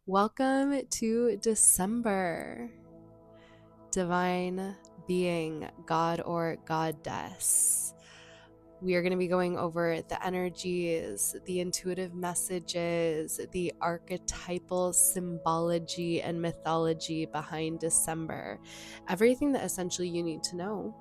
Welcome to December, divine being, God or goddess. We are going to be going over the energies, the intuitive messages, the archetypal symbology and mythology behind December. Everything that essentially you need to know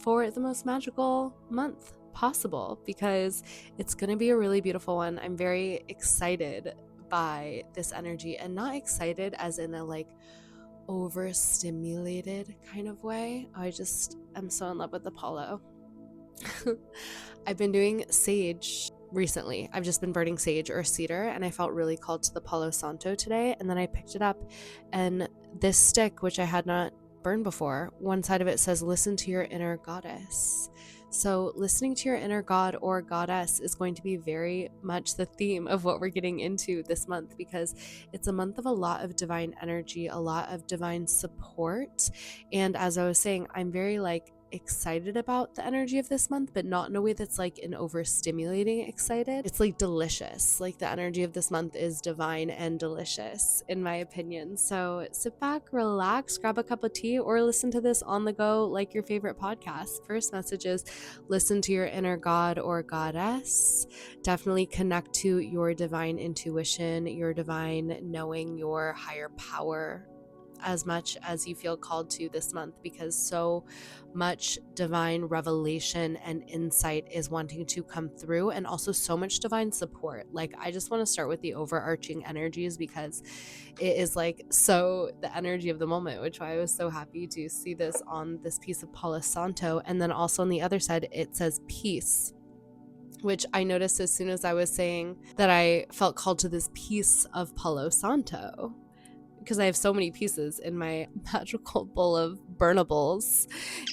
for the most magical month possible, because it's going to be a really beautiful one. I'm very excited by this energy, and not excited as in a overstimulated kind of way. I'm so in love with Apollo. I've been doing sage recently. I've just been burning sage or cedar, and I felt really called to the Palo Santo today. And then I picked it up, and this stick, which I had not burned before, one side of it says, listen to your inner goddess. So listening to your inner god or goddess is going to be very much the theme of what we're getting into this month, because it's a month of a lot of divine energy, a lot of divine support. And as I was saying, I'm very excited about the energy of this month, but not in a way that's like an overstimulating excited. It's like delicious. Like the energy of this month is divine and delicious, in my opinion. So sit back, relax, grab a cup of tea, or listen to this on the go like your favorite podcast. First message is listen to your inner god or goddess. Definitely connect to your divine intuition, your divine knowing, your higher power as much as you feel called to this month, because so much divine revelation and insight is wanting to come through, and also so much divine support. I just want to start with the overarching energies, because it is so the energy of the moment, which I was so happy to see this on this piece of Palo Santo. And then also on the other side it says peace, which I noticed as soon as I was saying that I felt called to this piece of Palo Santo, because I have so many pieces in my magical bowl of burnables,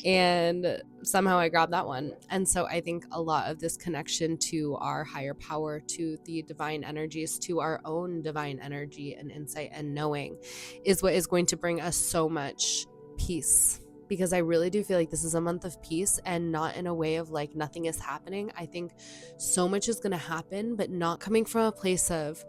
and somehow I grabbed that one. And so I think a lot of this connection to our higher power, to the divine energies, to our own divine energy and insight and knowing is what is going to bring us so much peace. Because I really do feel like this is a month of peace, and not in a way of nothing is happening. I think so much is going to happen, but not coming from a place of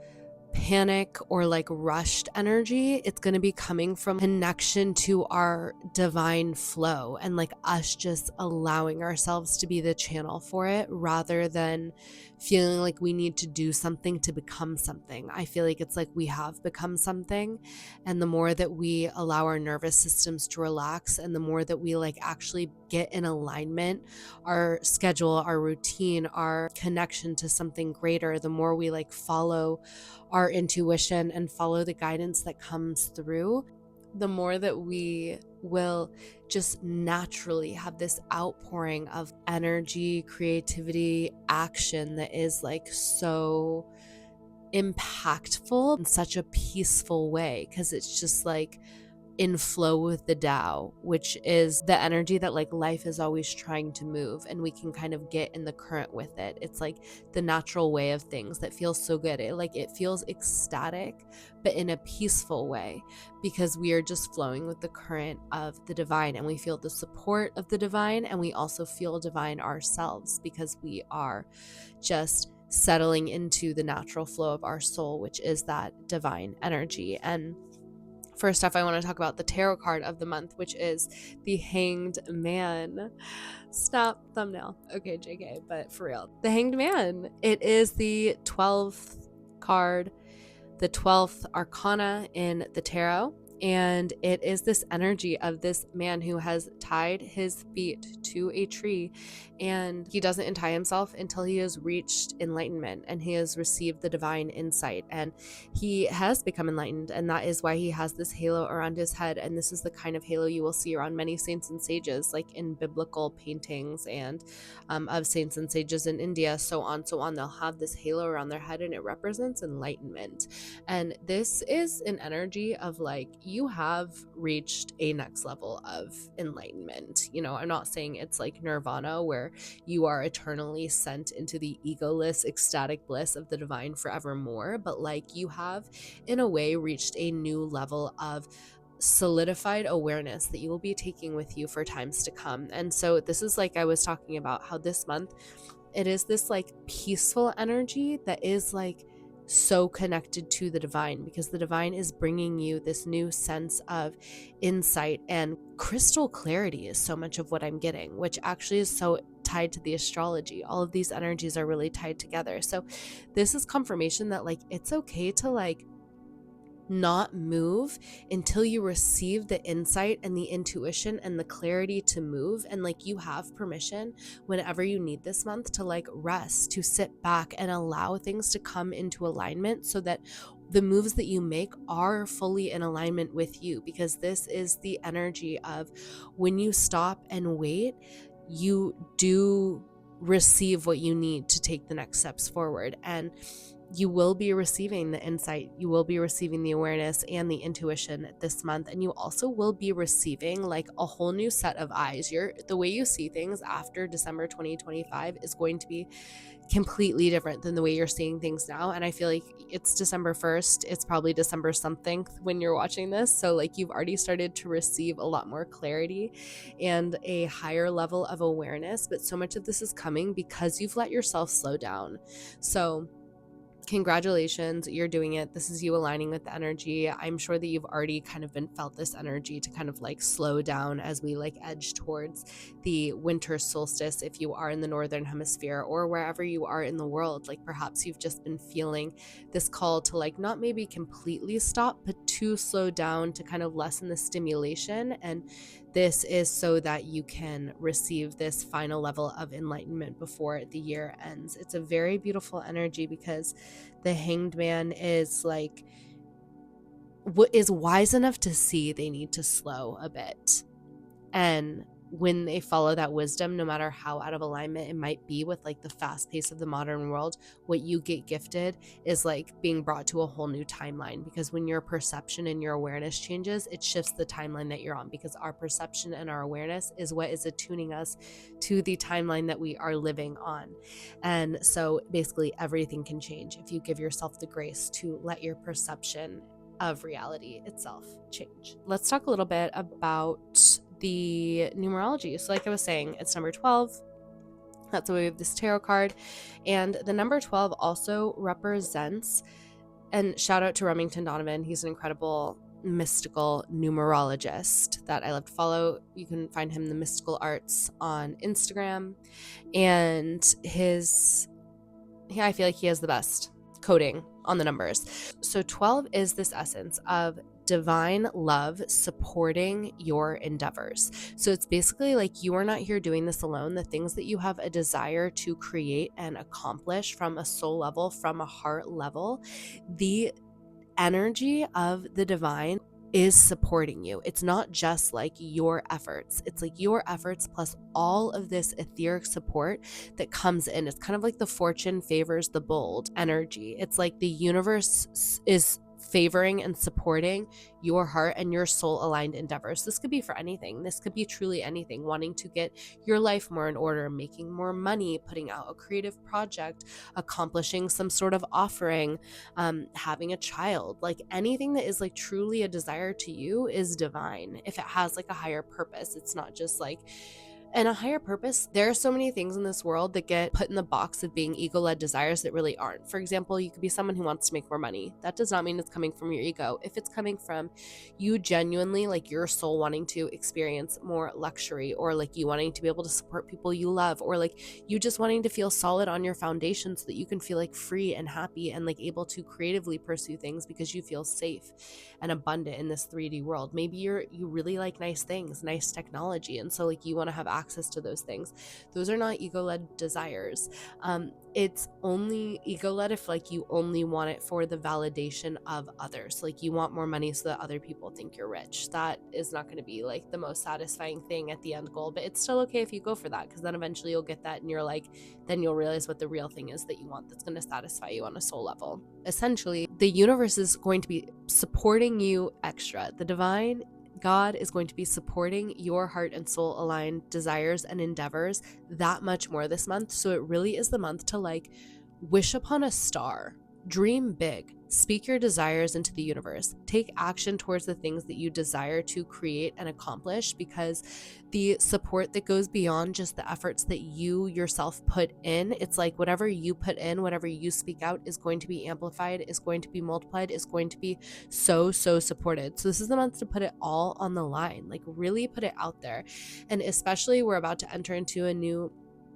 panic or rushed energy. It's going to be coming from connection to our divine flow, and us just allowing ourselves to be the channel for it, rather than feeling like we need to do something to become something. I feel like it's we have become something, and the more that we allow our nervous systems to relax, and the more that we actually get in alignment, our schedule, our routine, our connection to something greater, the more we follow our intuition and follow the guidance that comes through, the more that we will just naturally have this outpouring of energy, creativity, action that is so impactful in such a peaceful way, because it's just in flow with the Tao, which is the energy that life is always trying to move, and we can kind of get in the current with it. It's the natural way of things that feels so good. It feels ecstatic, but in a peaceful way, because we are just flowing with the current of the divine, and we feel the support of the divine, and we also feel divine ourselves, because we are just settling into the natural flow of our soul, which is that divine energy. And first off, I want to talk about the tarot card of the month, which is the Hanged Man. Stop thumbnail. Okay, JK, but for real. The Hanged Man. It is the 12th card, the 12th arcana in the tarot. And it is this energy of this man who has tied his feet to a tree, and he doesn't untie himself until he has reached enlightenment and he has received the divine insight, and he has become enlightened. And that is why he has this halo around his head. And this is the kind of halo you will see around many saints and sages, in biblical paintings and of saints and sages in India, so on. They'll have this halo around their head, and it represents enlightenment. And this is an energy of you have reached a next level of enlightenment. I'm not saying it's nirvana, where you are eternally sent into the egoless ecstatic bliss of the divine forevermore, but you have in a way reached a new level of solidified awareness that you will be taking with you for times to come. And so this is I was talking about how this month it is this peaceful energy that is so connected to the divine, because the divine is bringing you this new sense of insight and crystal clarity is so much of what I'm getting, which actually is so tied to the astrology. All of these energies are really tied together. So this is confirmation that like it's okay to like not move until you receive the insight and the intuition and the clarity to move. And like you have permission whenever you need this month to like rest, to sit back and allow things to come into alignment so that the moves that you make are fully in alignment with you, because this is the energy of when you stop and wait, you do receive what you need to take the next steps forward. And you will be receiving the insight, you will be receiving the awareness and the intuition this month, and you also will be receiving like a whole new set of eyes. The way you see things after December 2025 is going to be completely different than the way you're seeing things now. And I feel like it's December 1st, it's probably December something when you're watching this, so like you've already started to receive a lot more clarity and a higher level of awareness, but so much of this is coming because you've let yourself slow down. So congratulations, you're doing it. This is you aligning with the energy. I'm sure that you've already kind of felt this energy to kind of like slow down as we like edge towards the winter solstice if you are in the northern hemisphere, or wherever you are in the world. Like perhaps you've just been feeling this call to like not maybe completely stop, but to slow down, to kind of lessen the stimulation. And this is so that you can receive this final level of enlightenment before the year ends. It's a very beautiful energy because the Hanged Man is like, what is wise enough to see they need to slow a bit. And when they follow that wisdom, no matter how out of alignment it might be with like the fast pace of the modern world, what you get gifted is like being brought to a whole new timeline. Because when your perception and your awareness changes, it shifts the timeline that you're on, because our perception and our awareness is what is attuning us to the timeline that we are living on. And so basically everything can change if you give yourself the grace to let your perception of reality itself change. Let's talk a little bit about the numerology. So like I was saying, it's number 12. That's why we have this tarot card. And the number 12 also represents, and shout out to Remington Donovan, he's an incredible mystical numerologist that I love to follow. You can find him the Mystical Arts on Instagram. And I feel like he has the best coding on the numbers. So 12 is this essence of divine love supporting your endeavors. So it's basically like you are not here doing this alone. The things that you have a desire to create and accomplish from a soul level, from a heart level, the energy of the divine is supporting you. It's not just like your efforts. It's like your efforts plus all of this etheric support that comes in. It's kind of like the fortune favors the bold energy. It's like the universe is favoring and supporting your heart and your soul aligned endeavors. This could be for anything. This could be truly anything. Wanting to get your life more in order, making more money, putting out a creative project, accomplishing some sort of offering, having a child. Like anything that is like truly a desire to you is divine. If it has like a higher purpose, it's not just like, and a higher purpose, there are so many things in this world that get put in the box of being ego-led desires that really aren't. For example, you could be someone who wants to make more money. That does not mean it's coming from your ego. If it's coming from you genuinely, like your soul wanting to experience more luxury, or like you wanting to be able to support people you love, or like you just wanting to feel solid on your foundation so that you can feel like free and happy and like able to creatively pursue things because you feel safe and abundant in this 3D world. Maybe you really like nice things, nice technology, and so like you want to have access to those things. Those are not ego-led desires. It's only ego-led if like you only want it for the validation of others. Like you want more money so that other people think you're rich. That is not going to be like the most satisfying thing at the end goal, but it's still okay if you go for that, because then eventually you'll get that and you're like, then you'll realize what the real thing is that you want that's going to satisfy you on a soul level. Essentially, the universe is going to be supporting you extra. The divine God is going to be supporting your heart and soul aligned desires and endeavors that much more this month. So it really is the month to like wish upon a star. Dream big. Speak your desires into the universe. Take action towards the things that you desire to create and accomplish, because the support that goes beyond just the efforts that you yourself put in, it's like whatever you put in, whatever you speak out is going to be amplified, is going to be multiplied, is going to be so supported. So this is the month to put it all on the line, like really put it out there. And especially we're about to enter into a new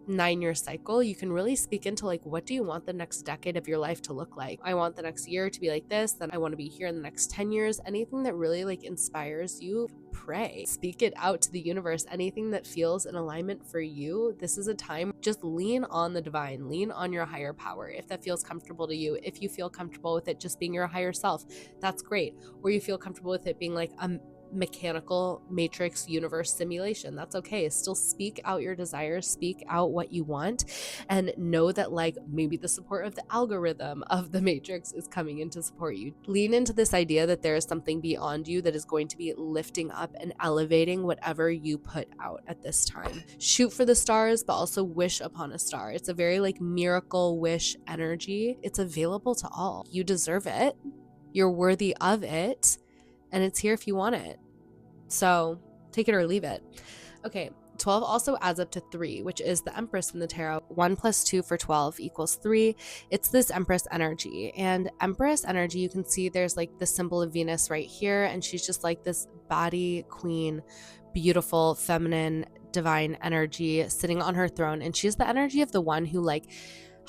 9-year cycle. You can really speak into like, what do you want the next decade of your life to look like? I want the next year to be like this, then I want to be here in the next 10 years. Anything that really like inspires you, pray, speak it out to the universe. Anything that feels in alignment for you, this is a time, just lean on the divine, lean on your higher power. If that feels comfortable to you, if you feel comfortable with it just being your higher self, that's great. Or you feel comfortable with it being like a mechanical matrix universe simulation, that's okay. Still speak out your desires, speak out what you want, and know that like maybe the support of the algorithm of the matrix is coming in to support you. Lean into this idea that there is something beyond you that is going to be lifting up and elevating whatever you put out at this time. Shoot for the stars, but also wish upon a star. It's a very like miracle wish energy. It's available to all. You deserve it, you're worthy of it, and it's here if you want it. So take it or leave it. Okay, 12 also adds up to 3, which is the Empress in the tarot. 1 + 2 for 12 = 3. It's this Empress energy. And Empress energy, you can see there's like the symbol of Venus right here. And she's just like this body queen, beautiful, feminine, divine energy sitting on her throne. And she's the energy of the one who like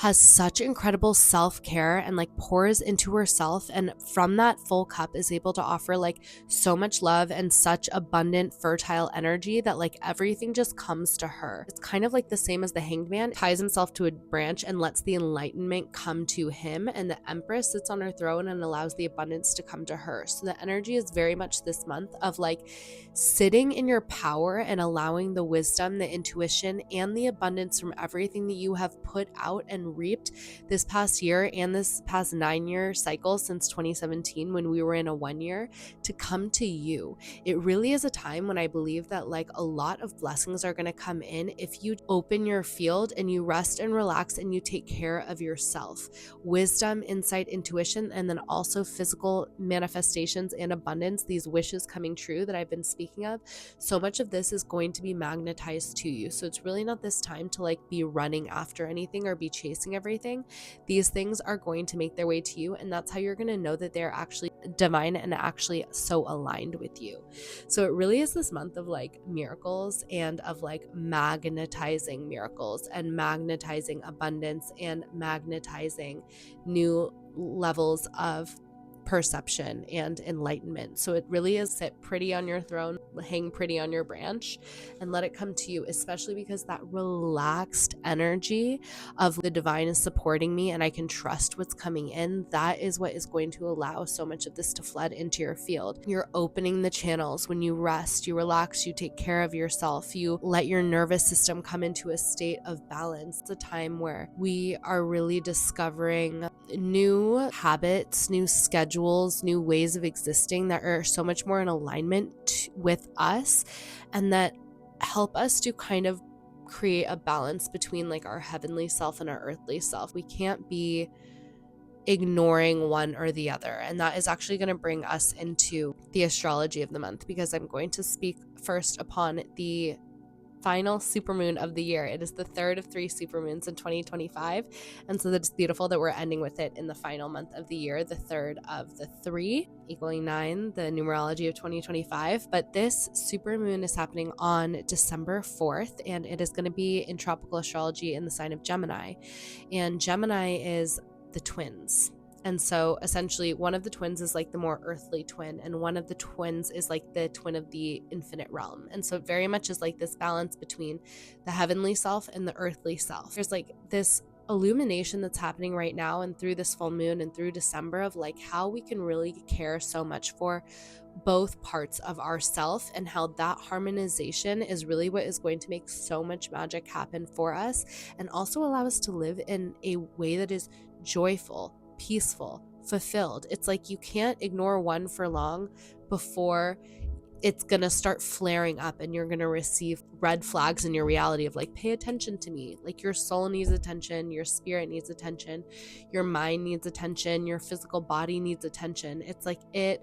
has such incredible self-care and like pours into herself, and from that full cup is able to offer like so much love and such abundant fertile energy that like everything just comes to her. It's kind of like the same as the Hanged Man, ties himself to a branch and lets the enlightenment come to him, and the Empress sits on her throne and allows the abundance to come to her. So the energy is very much this month of like sitting in your power and allowing the wisdom, the intuition, and the abundance from everything that you have put out and reaped this past year and this past 9-year cycle since 2017 when we were in a 1 year to come to you. It really is a time when I believe that like a lot of blessings are going to come in if you open your field and you rest and relax and you take care of yourself. Wisdom, insight, intuition, and then also physical manifestations and abundance, these wishes coming true that I've been speaking of. So much of this is going to be magnetized to you. So it's really not this time to like be running after anything or be chasing everything. These things are going to make their way to you, and that's how you're going to know that they're actually divine and actually so aligned with you. So it really is this month of like miracles and of like magnetizing miracles and magnetizing abundance and magnetizing new levels of perception and enlightenment. So it really is sit pretty on your throne, hang pretty on your branch, and let it come to you, especially because that relaxed energy of the divine is supporting me and I can trust what's coming in. That is what is going to allow so much of this to flood into your field. You're opening the channels when you rest, you relax, you take care of yourself, you let your nervous system come into a state of balance. It's a time where we are really discovering new habits, new schedules, new ways of existing that are so much more in alignment with us and that help us to kind of create a balance between like our heavenly self and our earthly self. We can't be ignoring one or the other. And that is actually going to bring us into the astrology of the month, because I'm going to speak first upon the final supermoon of the year. It is the third of 3 supermoons in 2025, and so it's beautiful that we're ending with it in the final month of the year, the third of the 3 equaling 9, the numerology of 2025. But this supermoon is happening on December 4th, and it is going to be in tropical astrology in the sign of Gemini, and Gemini is the twins. And so essentially one of the twins is like the more earthly twin, and one of the twins is like the twin of the infinite realm. And so it very much is like this balance between the heavenly self and the earthly self. There's like this illumination that's happening right now and through this full moon and through December of like how we can really care so much for both parts of ourself, and how that harmonization is really what is going to make so much magic happen for us, and also allow us to live in a way that is joyful, peaceful, fulfilled. It's like you can't ignore one for long before it's going to start flaring up, and you're going to receive red flags in your reality of like, pay attention to me. Like, your soul needs attention, your spirit needs attention, your mind needs attention, your physical body needs attention. It's like it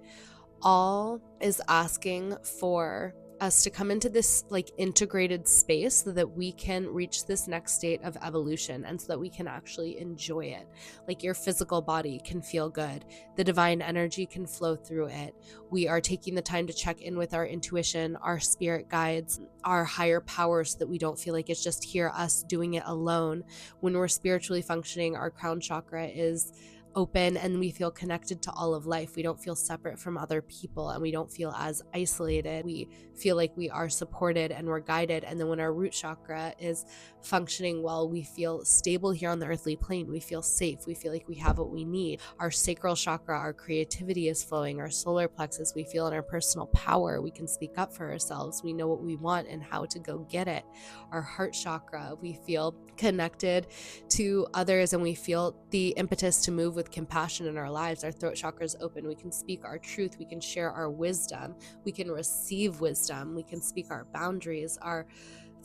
all is asking for us to come into this like integrated space so that we can reach this next state of evolution, and so that we can actually enjoy it. Like, your physical body can feel good, the divine energy can flow through it. We are taking the time to check in with our intuition, our spirit guides, our higher powers, so that we don't feel like it's just here us doing it alone. When we're spiritually functioning, our crown chakra is open and we feel connected to all of life. We don't feel separate from other people, and we don't feel as isolated. We feel like we are supported and we're guided. And then when our root chakra is functioning well, we feel stable here on the earthly plane. We feel safe. We feel like we have what we need. Our sacral chakra, our creativity is flowing. Our solar plexus, we feel in our personal power. We can speak up for ourselves. We know what we want and how to go get it. Our heart chakra, we feel connected to others, and we feel the impetus to move with compassion in our lives. Our throat chakra is open. We can speak our truth. We can share our wisdom. We can receive wisdom. We can speak our boundaries. Our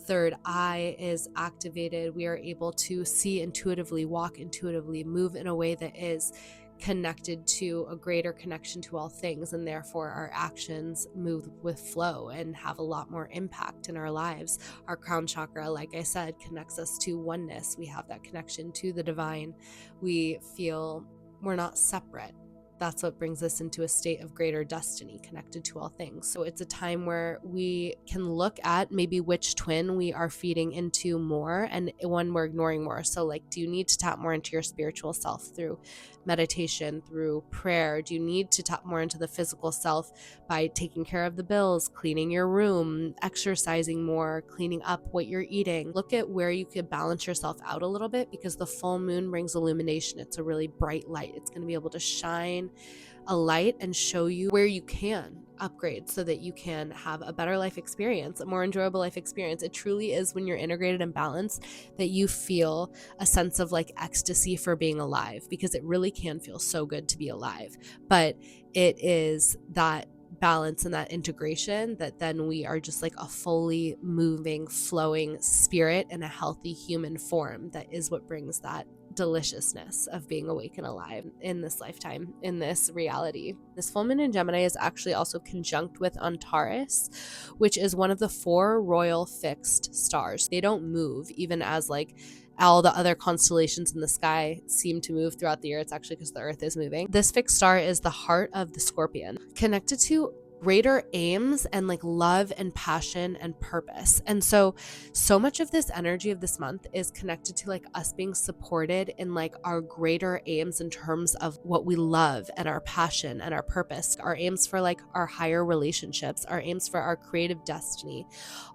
third eye is activated. We are able to see intuitively, walk intuitively, move in a way that is connected to a greater connection to all things, and therefore our actions move with flow and have a lot more impact in our lives. Our crown chakra, like I said, connects us to oneness. We have that connection to the divine. We feel we're not separate. That's what brings us into a state of greater destiny, connected to all things. So it's a time where we can look at maybe which twin we are feeding into more and one we're ignoring more. So like, do you need to tap more into your spiritual self through meditation, through prayer? Do you need to tap more into the physical self by taking care of the bills, cleaning your room, exercising more, cleaning up what you're eating? Look at where you could balance yourself out a little bit, because the full moon brings illumination. It's a really bright light. It's going to be able to shine a light and show you where you can upgrade so that you can have a better life experience, a more enjoyable life experience. It truly is when you're integrated and balanced that you feel a sense of like ecstasy for being alive, because it really can feel so good to be alive. But it is that balance and that integration that then we are just like a fully moving, flowing spirit in a healthy human form. That is what brings that deliciousness of being awake and alive in this lifetime, in this reality. This full moon in Gemini is actually also conjunct with Antares, which is one of the 4 royal fixed stars. They don't move, even as like all the other constellations in the sky seem to move throughout the year. It's actually because the Earth is moving. This fixed star is the heart of the Scorpion, connected to greater aims and like love and passion and purpose. And so much of this energy of this month is connected to like us being supported in like our greater aims in terms of what we love and our passion and our purpose, our aims for like our higher relationships, our aims for our creative destiny,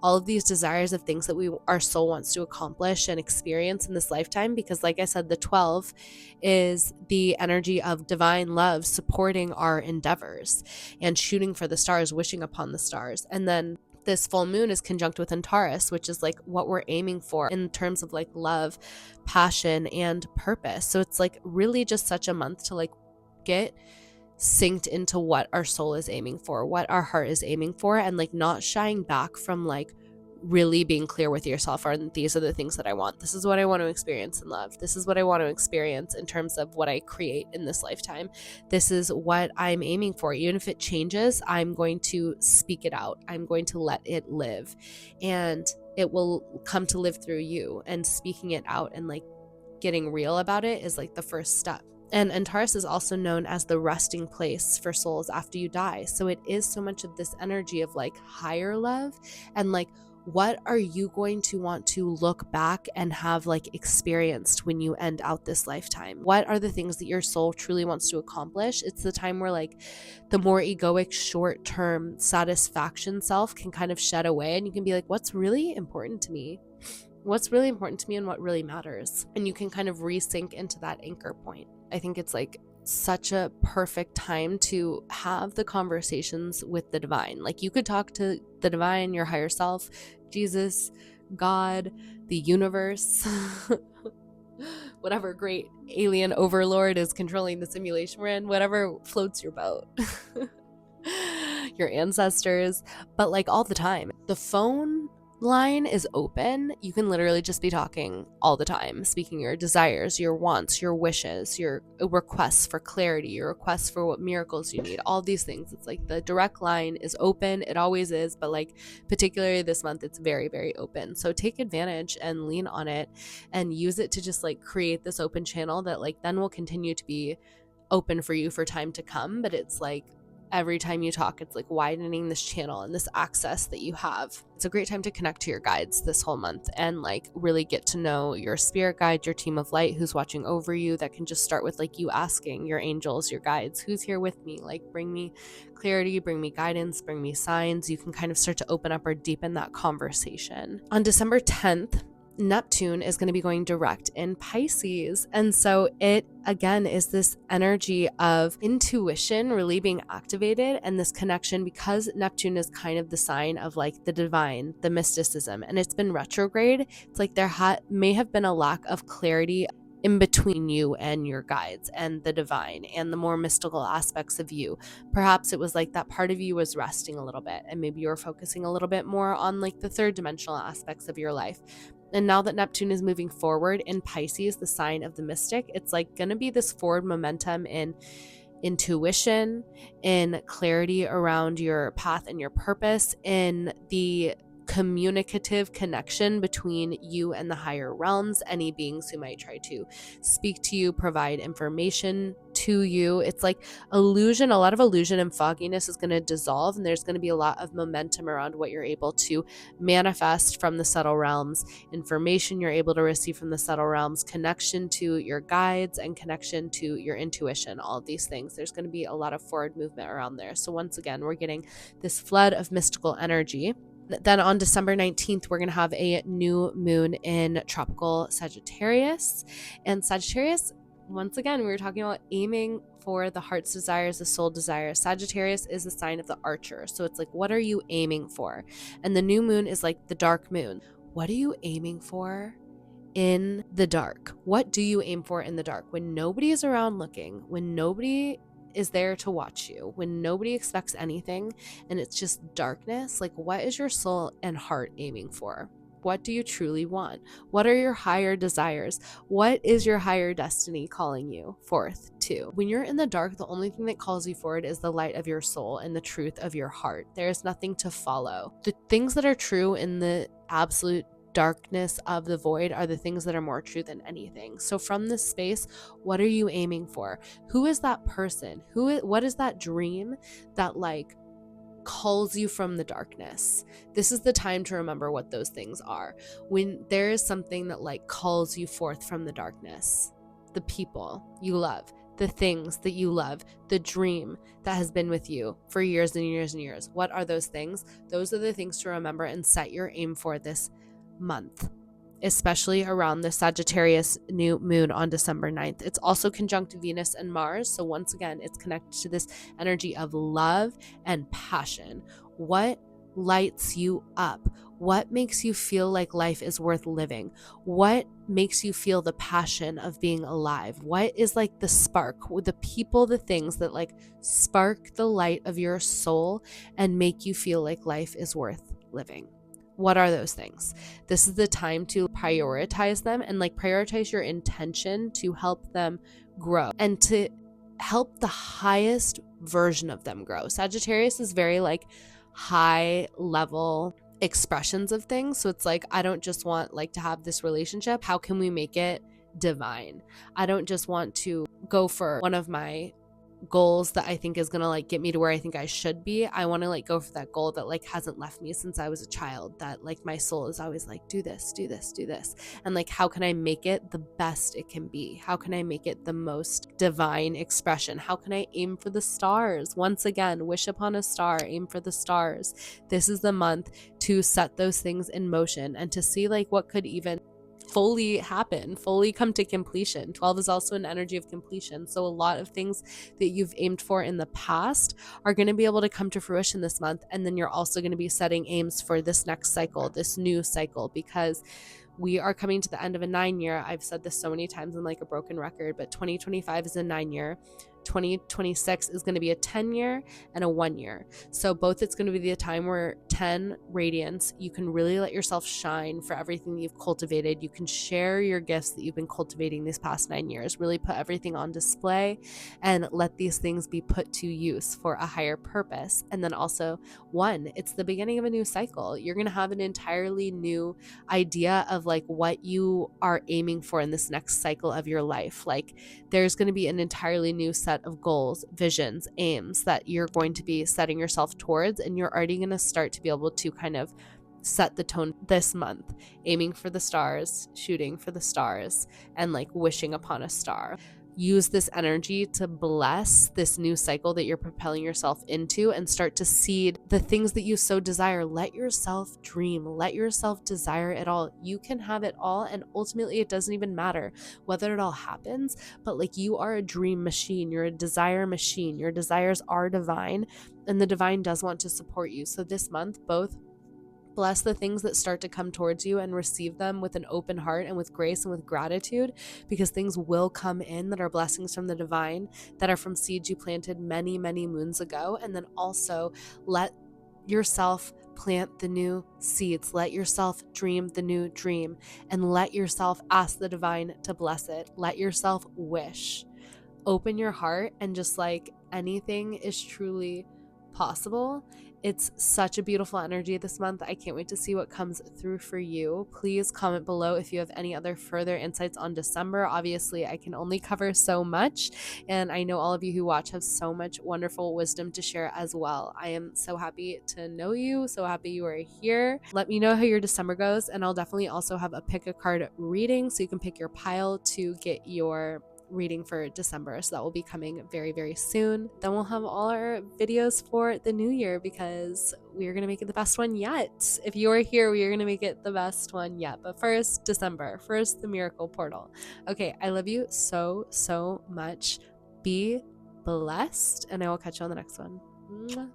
all of these desires of things that our soul wants to accomplish and experience in this lifetime. Because like I said, the 12 is the energy of divine love supporting our endeavors and shooting for the stars, wishing upon the stars. And then this full moon is conjunct with Antares, which is like what we're aiming for in terms of like love, passion, and purpose. So it's like really just such a month to like get synced into what our soul is aiming for, what our heart is aiming for, and like not shying back from like really being clear with yourself. And these are the things that I want. This is what I want to experience in love. This is what I want to experience in terms of what I create in this lifetime. This is what I'm aiming for. Even if it changes, I'm going to speak it out. I'm going to let it live, and it will come to live through you. And speaking it out and like getting real about it is like the first step. And Antares is also known as the resting place for souls after you die. So it is so much of this energy of like higher love and like, what are you going to want to look back and have like experienced when you end out this lifetime? What are the things that your soul truly wants to accomplish? It's the time where like the more egoic short-term satisfaction self can kind of shed away, and you can be like, what's really important to me? What's really important to me and what really matters? And you can kind of resync into that anchor point. I think it's like such a perfect time to have the conversations with the divine. Like you could talk to the divine, your higher self, Jesus, God, the universe, whatever great alien overlord is controlling the simulation we're in, whatever floats your boat. your ancestors, but like all the time. The phone line is open. You can literally just be talking all the time, speaking your desires, your wants, your wishes, your requests for clarity, your requests for what miracles you need, all these things. It's like the direct line is open. It always is, but like particularly this month, it's very, very open. So take advantage and lean on it and use it to just like create this open channel that like then will continue to be open for you for time to come. But it's like every time you talk, it's like widening this channel and this access that you have. It's a great time to connect to your guides this whole month and like really get to know your spirit guide, your team of light who's watching over you. That can just start with like you asking your angels, your guides, who's here with me? Like bring me clarity, bring me guidance, bring me signs. You can kind of start to open up or deepen that conversation. On December 10th, Neptune is going to be going direct in Pisces. And so it, again, is this energy of intuition really being activated and this connection, because Neptune is kind of the sign of like the divine, the mysticism, and it's been retrograde. It's like there may have been a lack of clarity in between you and your guides and the divine and the more mystical aspects of you. Perhaps it was like that part of you was resting a little bit and maybe you were focusing a little bit more on like the third dimensional aspects of your life. And now that Neptune is moving forward in Pisces, the sign of the mystic, it's like going to be this forward momentum in intuition, in clarity around your path and your purpose, in the communicative connection between you and the higher realms, any beings who might try to speak to you, provide information to you. It's like a lot of illusion and fogginess is going to dissolve, and there's going to be a lot of momentum around what you're able to manifest from the subtle realms, information you're able to receive from the subtle realms, connection to your guides and connection to your intuition, all of these things. There's going to be a lot of forward movement around there. So once again, we're getting this flood of mystical energy. Then on December 19th, we're going to have a new moon in tropical Sagittarius. And Sagittarius, once again, we were talking about aiming for the heart's desires, the soul desires. Sagittarius is the sign of the archer. So it's like, what are you aiming for? And the new moon is like the dark moon. What are you aiming for in the dark? What do you aim for in the dark? When nobody is around looking, when nobody is there to watch you, when nobody expects anything and it's just darkness, like what is your soul and heart aiming for? What do you truly want? What are your higher desires? What is your higher destiny calling you forth to? When you're in the dark, the only thing that calls you forward is the light of your soul and the truth of your heart. There is nothing to follow. The things that are true in the absolute darkness of the void are the things that are more true than anything. So from this space, what are you aiming for? Who is that person? What is that dream that like calls you from the darkness? This is the time to remember what those things are. When there is something that like calls you forth from the darkness, the people you love, the things that you love, the dream that has been with you for years and years and years. What are those things? Those are the things to remember and set your aim for this month, especially around the Sagittarius new moon on December 9th. It's also conjunct Venus and Mars. So once again, it's connected to this energy of love and passion. What lights you up? What makes you feel like life is worth living? What makes you feel the passion of being alive? What is like the spark, the people, the things that like spark the light of your soul and make you feel like life is worth living? What are those things? This is the time to prioritize them and like prioritize your intention to help them grow and to help the highest version of them grow. Sagittarius is very like high level expressions of things. So it's like, I don't just want like to have this relationship. How can we make it divine? I don't just want to go for one of my goals that I think is gonna like get me to where I think I should be. I want to like go for that goal that like hasn't left me since I was a child, that like my soul is always like, do this, do this, do this. And like, how can I make it the best it can be? How can I make it the most divine expression? How can I aim for the stars? Once again, wish upon a star, aim for the stars. This is the month to set those things in motion and to see like what could even fully happen, fully come to completion. 12 is also an energy of completion. So a lot of things that you've aimed for in the past are going to be able to come to fruition this month. And then you're also going to be setting aims for this next cycle, this new cycle, because we are coming to the end of a 9-year. I've said this so many times in like a broken record, but 2025 is a 9-year. 2026 is going to be a 10 year and a 1 year. So both, it's going to be the time where 10 radiance, you can really let yourself shine for everything that you've cultivated. You can share your gifts that you've been cultivating these past 9 years, really put everything on display and let these things be put to use for a higher purpose. And then also 1, it's the beginning of a new cycle. You're going to have an entirely new idea of like what you are aiming for in this next cycle of your life. Like there's going to be an entirely new set of goals, visions, aims that you're going to be setting yourself towards, and you're already going to start to be able to kind of set the tone this month, aiming for the stars, shooting for the stars, and like wishing upon a star. Use this energy to bless this new cycle that you're propelling yourself into and start to seed the things that you so desire. Let yourself dream. Let yourself desire it all. You can have it all, and ultimately it doesn't even matter whether it all happens, but like you are a dream machine. You're a desire machine. Your desires are divine, and the divine does want to support you. So this month, both bless the things that start to come towards you and receive them with an open heart and with grace and with gratitude, because things will come in that are blessings from the divine, that are from seeds you planted many, many moons ago. And then also let yourself plant the new seeds. Let yourself dream the new dream, and let yourself ask the divine to bless it. Let yourself wish. Open your heart, and just like anything is truly possible. It's such a beautiful energy this month. I can't wait to see what comes through for you. Please comment below if you have any other further insights on December. Obviously, I can only cover so much, and I know all of you who watch have so much wonderful wisdom to share as well. I am so happy to know you, so happy you are here. Let me know how your December goes, and I'll definitely also have a pick a card reading, so you can pick your pile to get your reading for December. So that will be coming very, very soon. Then we'll have all our videos for the new year, because we are going to make it the best one yet. If you are here, we are going to make it the best one yet. But first, December. First, the miracle portal. Okay, I love you so, so much. Be blessed, and I will catch you on the next one. Mwah.